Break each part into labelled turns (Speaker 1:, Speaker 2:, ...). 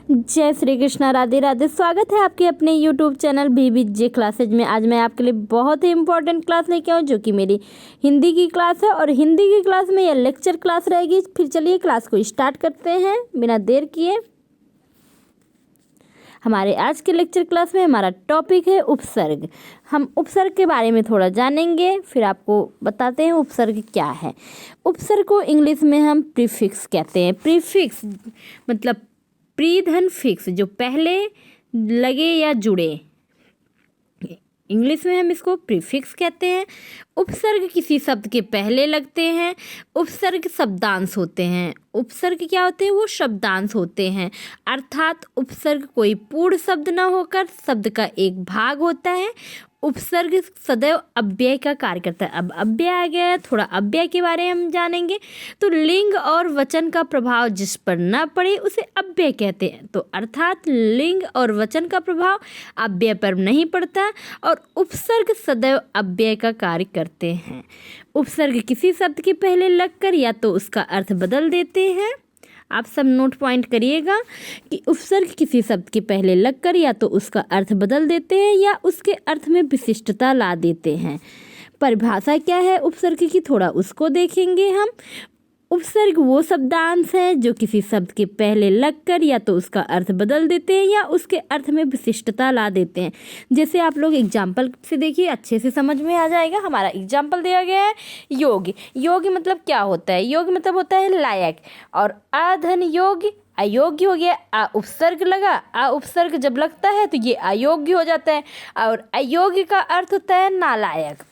Speaker 1: जय श्री कृष्णा, राधे राधे। स्वागत है आपके अपने यूट्यूब चैनल BBJ क्लासेज में। आज मैं आपके लिए बहुत ही इंपॉर्टेंट क्लास लेके आऊँ जो कि मेरी हिंदी की क्लास है और हिंदी की क्लास में यह लेक्चर क्लास रहेगी। फिर चलिए क्लास को स्टार्ट करते हैं बिना देर किए। हमारे आज के लेक्चर क्लास में हमारा टॉपिक है उपसर्ग। हम उपसर्ग के बारे में थोड़ा जानेंगे, फिर आपको बताते हैं उपसर्ग क्या है। उपसर्ग को इंग्लिश में हम प्रीफिक्स कहते हैं। प्रीफिक्स मतलब प्री धन फिक्स, जो पहले लगे या जुड़े, इंग्लिश में हम इसको प्रीफिक्स कहते हैं। उपसर्ग किसी शब्द के पहले लगते हैं। उपसर्ग शब्दांश होते हैं। उपसर्ग क्या होते हैं? वो शब्दांश होते हैं, अर्थात उपसर्ग कोई पूर्ण शब्द न होकर शब्द का एक भाग होता है। उपसर्ग सदैव अव्यय का कार्य करता है। अब अव्यय आ गया है, थोड़ा अव्यय के बारे में हम जानेंगे। तो लिंग और वचन का प्रभाव जिस पर न पड़े उसे अव्यय कहते हैं। तो अर्थात लिंग और वचन का प्रभाव अव्यय पर नहीं पड़ता और उपसर्ग सदैव अव्यय का कार्य करते हैं। उपसर्ग किसी शब्द के पहले लगकर या तो उसका अर्थ बदल देते हैं। आप सब नोट पॉइंट करिएगा कि उपसर्ग किसी शब्द के पहले लगकर या तो उसका अर्थ बदल देते हैं या उसके अर्थ में विशिष्टता ला देते हैं। परिभाषा क्या है उपसर्ग की, थोड़ा उसको देखेंगे हम। उपसर्ग वो शब्दांश है जो किसी शब्द के पहले लगकर या तो उसका अर्थ बदल देते हैं या उसके अर्थ में विशिष्टता ला देते हैं। जैसे आप लोग एग्जाम्पल से देखिए, अच्छे से समझ में आ जाएगा। हमारा एग्जाम्पल दिया गया है योग्य। योग्य मतलब क्या होता है? योग्य मतलब होता है लायक। और अधन योग्य अयोग्य हो गया। आ उपसर्ग लगा, आ उपसर्ग जब लगता है तो ये अयोग्य हो जाता है और अयोग्य का अर्थ होता है नालायक।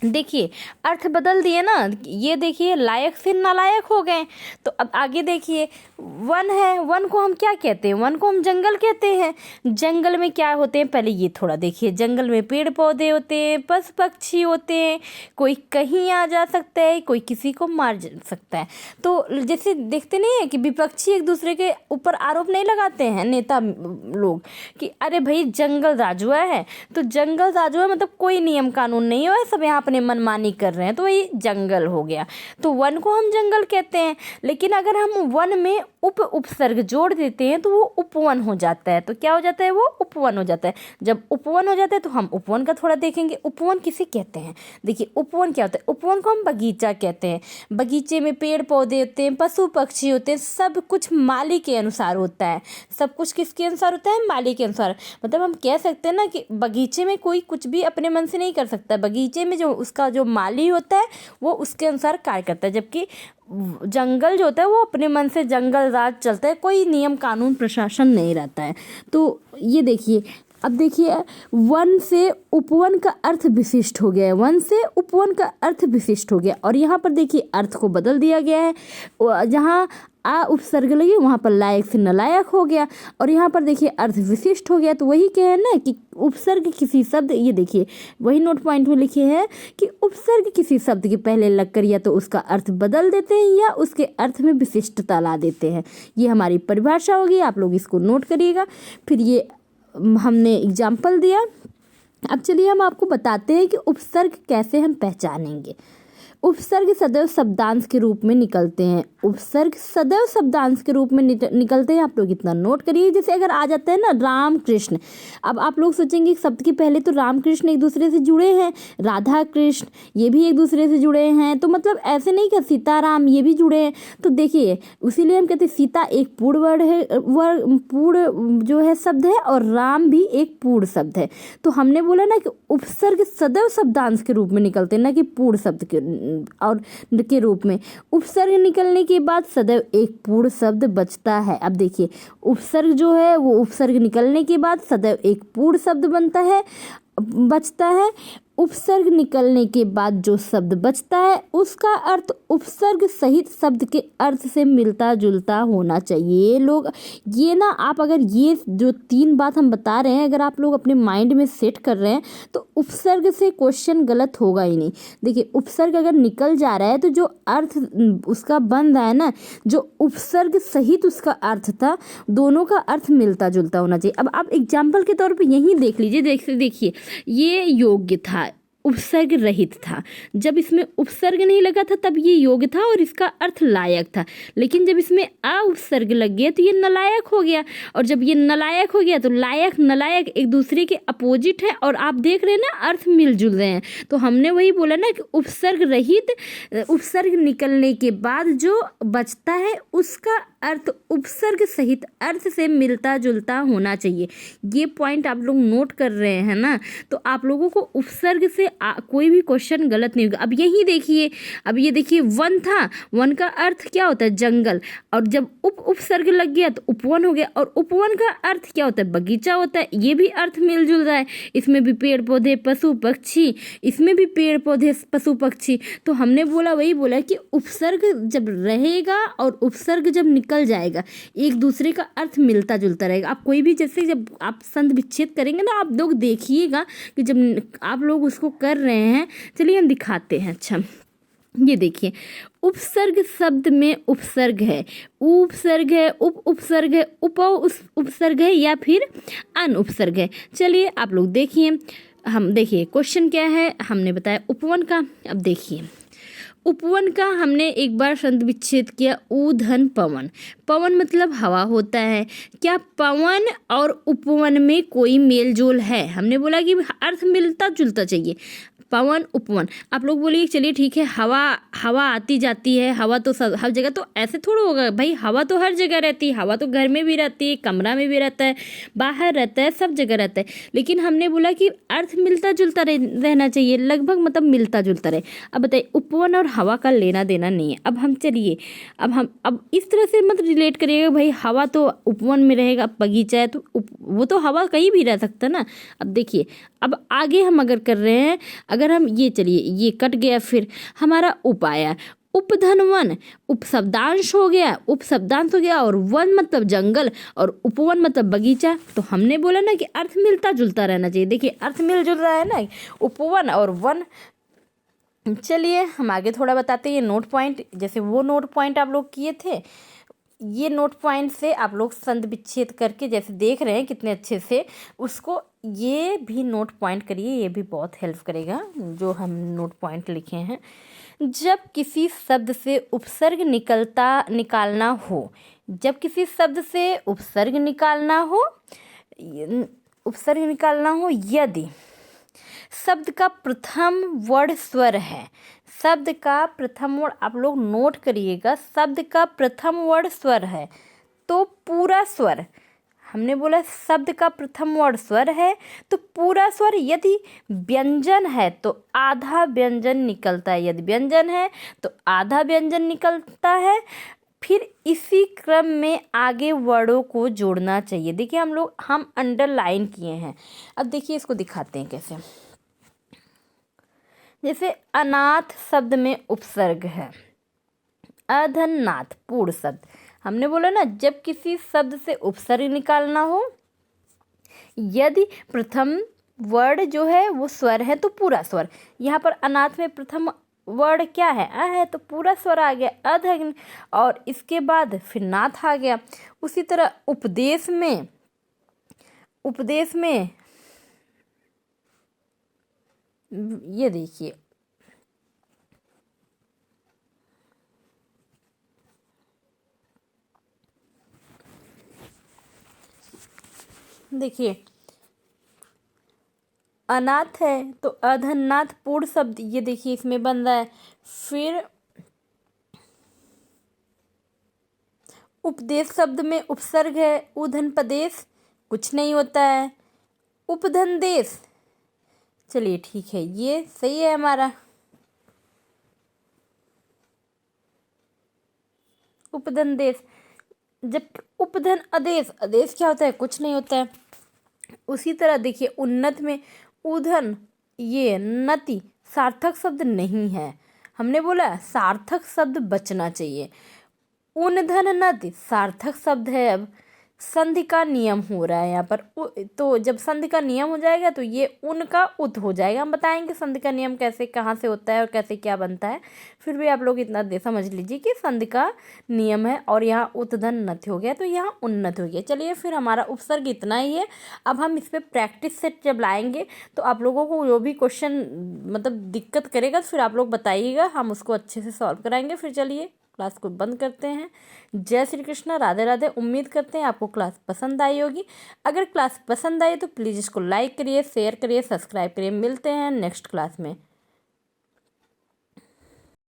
Speaker 1: देखिए अर्थ बदल दिए ना, ये देखिए लायक से नालायक हो गए। तो अब आगे देखिए, वन है, वन को हम क्या कहते हैं? वन को हम जंगल कहते हैं। जंगल में क्या होते हैं पहले ये थोड़ा देखिए। जंगल में पेड़ पौधे होते हैं, पशु पक्षी होते हैं, कोई कहीं आ जा सकता है, कोई किसी को मार सकता है। तो जैसे देखते नहीं है कि विपक्षी एक दूसरे के ऊपर आरोप नहीं लगाते हैं नेता लोग कि अरे भाई जंगल राजुआ है, तो जंगल राजुआ मतलब कोई नियम कानून नहीं है, सब यहाँ अपने मनमानी कर रहे हैं, तो वही जंगल हो गया। तो वन को हम जंगल कहते हैं। लेकिन अगर हम वन में उपसर्ग जोड़ देते हैं तो वो उपवन हो जाता है। तो क्या हो जाता है? वो उपवन हो जाता है। जब उपवन हो जाता है तो हम उपवन का थोड़ा देखेंगे। उपवन किसे कहते हैं? देखिए उपवन क्या होता है? उपवन को हम बगीचा कहते हैं। बगीचे में पेड़ पौधे होते हैं, पशु पक्षी होते हैं, सब कुछ माली के अनुसार होता है। सब कुछ किसके अनुसार होता है? माली के अनुसार। मतलब हम कह सकते हैं ना कि बगीचे में कोई कुछ भी अपने मन से नहीं कर सकता। बगीचे में जो उसका जो माली होता है वो उसके अनुसार कार्य करता है, जबकि जंगल जो होता है वो अपने मन से जंगल राज चलता है, कोई नियम कानून प्रशासन नहीं रहता है। तो ये देखिए, अब देखिए वन से उपवन का अर्थ विशिष्ट हो गया है। वन से उपवन का अर्थ विशिष्ट हो गया और यहाँ पर देखिए अर्थ को बदल दिया गया है। जहाँ आ उपसर्ग लगे वहाँ पर लायक से नालायक हो गया और यहाँ पर देखिए अर्थ विशिष्ट हो गया। तो वही कहे ना कि उपसर्ग किसी शब्द, ये देखिए वही नोट पॉइंट में लिखे हैं कि उपसर्ग किसी शब्द के पहले लगकर या तो उसका अर्थ बदल देते हैं या उसके अर्थ में विशिष्टता ला देते हैं। ये हमारी परिभाषा होगी, आप लोग इसको नोट करिएगा। फिर ये हमने एग्जाम्पल दिया। अब चलिए हम आपको बताते हैं कि उपसर्ग कैसे हम पहचानेंगे। उपसर्ग सदैव शब्दांश के रूप में निकलते हैं। उपसर्ग सदैव शब्दांश के रूप में निकलते हैं। आप लोग इतना नोट करिए। जैसे अगर आ जाता है ना राम कृष्ण, अब आप लोग सोचेंगे शब्द के पहले तो राम कृष्ण एक दूसरे से जुड़े हैं, राधा कृष्ण ये भी एक दूसरे से जुड़े हैं, तो मतलब ऐसे नहीं कि सीताराम ये भी जुड़े हैं। तो देखिए उसीलिए हम कहते हैं सीता एक पूर्ण वर्ड है, पूर्ण जो है शब्द है और राम भी एक पूर्ण शब्द है। तो हमने बोला ना कि उपसर्ग सदैव शब्दांश के रूप में निकलते हैं, ना कि पूर्ण शब्द के रूप में। उपसर्ग निकलने के बाद सदैव एक पूर्ण शब्द बचता है। अब देखिए उपसर्ग जो है वो उपसर्ग निकलने के बाद सदैव एक पूर्ण शब्द बचता है। उपसर्ग निकलने के बाद जो शब्द बचता है उसका अर्थ उपसर्ग सहित शब्द के अर्थ से मिलता जुलता होना चाहिए। लोग ये ना, आप अगर ये जो 3 बात हम बता रहे हैं अगर आप लोग अपने माइंड में सेट कर रहे हैं तो उपसर्ग से क्वेश्चन गलत होगा ही नहीं। देखिए उपसर्ग अगर निकल जा रहा है तो जो अर्थ उसका बन रहा है ना, जो उपसर्ग सहित उसका अर्थ था, दोनों का अर्थ मिलता जुलता होना चाहिए। अब आप एग्जाम्पल के तौर पर यहीं देख लीजिए। देखिए ये योग्य था, उपसर्ग रहित था। जब इसमें उपसर्ग नहीं लगा था तब ये योग्य था और इसका अर्थ लायक था, लेकिन जब इसमें अ उपसर्ग लग गया तो ये नलायक हो गया, और जब ये नलायक हो गया तो लायक नलायक एक दूसरे के अपोजिट है, और आप देख रहे हैं ना अर्थ मिलजुल रहे हैं। तो हमने वही बोला ना कि उपसर्ग रहित, उपसर्ग निकलने के बाद जो बचता है उसका अर्थ उपसर्ग सहित अर्थ से मिलता जुलता होना चाहिए। ये पॉइंट आप लोग नोट कर रहे हैं ना, तो आप लोगों को उपसर्ग से कोई भी क्वेश्चन गलत नहीं होगा। अब यही देखिए, अब ये देखिए वन था, वन का अर्थ क्या होता है? जंगल, और जब उपसर्ग लग गया तो उपवन हो गया, और उपवन का अर्थ क्या होता है? बगीचा होता है। ये भी अर्थ मिलजुल रहा है, इसमें भी पेड़ पौधे पशु पक्षी, इसमें भी पेड़ पौधे पशु पक्षी। तो हमने बोला, वही बोला कि उपसर्ग जब रहेगा और उपसर्ग जब निकल जाएगा एक दूसरे का अर्थ मिलता जुलता रहेगा। आप कोई भी, जैसे जब आप संधि विच्छेद करेंगे ना, आप लोग देखिएगा कि जब आप लोग उसको कर रहे हैं, चलिए हम दिखाते हैं। अच्छा ये देखिए, उपसर्ग शब्द में उपसर्ग है, उपसर्ग है, उपसर्ग है, उपसर्ग है, या फिर अन उपसर्ग है। चलिए आप लोग देखिए, हम देखिए क्वेश्चन क्या है, हमने बताया उपवन का। अब देखिए उपवन का हमने एक बार संधि विच्छेद किया, ऊधन पवन। पवन मतलब हवा होता है। क्या पवन और उपवन में कोई मेल जोल है? हमने बोला कि अर्थ मिलता जुलता चाहिए। पवन उपवन, आप लोग बोलिए चलिए ठीक है, हवा हवा आती जाती है, हवा तो सब हर जगह, तो ऐसे थोड़ा होगा भाई, हवा तो हर जगह रहती है, हवा तो घर में भी रहती है, कमरा में भी रहता है, बाहर रहता है, सब जगह रहता है। लेकिन हमने बोला कि अर्थ मिलता जुलता रहना चाहिए, लगभग मतलब मिलता जुलता रहे। अब बताइए, उपवन और हवा का लेना देना नहीं है। अब हम चलिए, अब इस तरह से मत रिलेट करिएगा भाई, हवा तो उपवन में रहेगा, बगीचा है तो वो तो हवा कहीं भी रह सकता ना। अब देखिए, अब आगे हम अगर कर रहे हैं, अगर हम ये, चलिए ये कट गया, फिर हमारा उप आया, उपधन वन, उपशब्दांश हो गया, उपशब्दांश हो गया, और वन मतलब जंगल, और उपवन मतलब बगीचा। तो हमने बोला ना कि अर्थ मिलता जुलता रहना चाहिए। देखिए अर्थ मिल जुल रहा है ना, उपवन और वन। चलिए हम आगे थोड़ा बताते हैं। ये नोट पॉइंट, जैसे वो नोट पॉइंट आप लोग किए थे, ये नोट पॉइंट से आप लोग संधि विच्छेद करके जैसे देख रहे हैं कितने अच्छे से, उसको ये भी नोट पॉइंट करिए, ये भी बहुत हेल्प करेगा जो हम नोट पॉइंट लिखे हैं। जब किसी शब्द से उपसर्ग निकालना हो, जब किसी शब्द से उपसर्ग निकालना हो, उपसर्ग निकालना हो, यदि शब्द का प्रथम वर्ण स्वर है, शब्द का प्रथम वर्ण, आप लोग नोट करिएगा, शब्द का प्रथम वर्ण स्वर है तो पूरा स्वर, हमने बोला शब्द का प्रथम वर्ण स्वर है तो पूरा स्वर, यदि व्यंजन है तो आधा व्यंजन निकलता है, यदि व्यंजन है तो आधा व्यंजन निकलता है। फिर इसी क्रम में आगे वर्डों को जोड़ना चाहिए। देखिए हम अंडरलाइन किए हैं। अब देखिए इसको दिखाते हैं कैसे। जैसे अनाथ शब्द में उपसर्ग है, अधन्नाथ पूर्ण शब्द। हमने बोला ना, जब किसी शब्द से उपसर्ग निकालना हो, यदि प्रथम वर्ड जो है वो स्वर है तो पूरा स्वर। यहाँ पर अनाथ में प्रथम वर्ड क्या है? अ है, तो पूरा स्वर आ गया अध, और इसके बाद फिर नाथ आ गया। उसी तरह उपदेश में ये देखिए, अनाथ है तो अधन्नाथ पूर्ण शब्द, ये देखिए इसमें बन रहा है। फिर उपदेश शब्द में उपसर्ग है, उधन पदेश कुछ नहीं होता है, उपधन देश। चलिए ठीक है, ये सही है हमारा। उपधन देश, जब उपधन आदेश, आदेश क्या होता है? कुछ नहीं होता है। उसी तरह देखिए उन्नत में उधन, ये नति सार्थक शब्द नहीं है, हमने बोला सार्थक शब्द बचना चाहिए। उन्धन नति सार्थक शब्द है। अब संधि का नियम हो रहा है यहाँ पर। तो जब संधि का नियम हो जाएगा तो ये उन का उत हो जाएगा। हम बताएंगे संधि का नियम कैसे कहाँ से होता है और कैसे क्या बनता है। फिर भी आप लोग इतना दे समझ लीजिए कि संधि का नियम है और यहाँ उत धन नथ हो गया तो यहाँ उन्नत हो गया। चलिए फिर हमारा उपसर्ग इतना ही है। अब हम इस पर प्रैक्टिस सेट जब लाएंगे तो आप लोगों को जो भी क्वेश्चन मतलब दिक्कत करेगा फिर आप लोग बताइएगा, हम उसको अच्छे से सॉल्व कराएंगे। फिर चलिए क्लास को बंद करते हैं। जय श्री कृष्णा, राधे राधे। उम्मीद करते हैं आपको क्लास पसंद आई होगी। अगर क्लास पसंद आई तो प्लीज़ इसको लाइक करिए, शेयर करिए, सब्सक्राइब करिए। मिलते हैं नेक्स्ट क्लास में।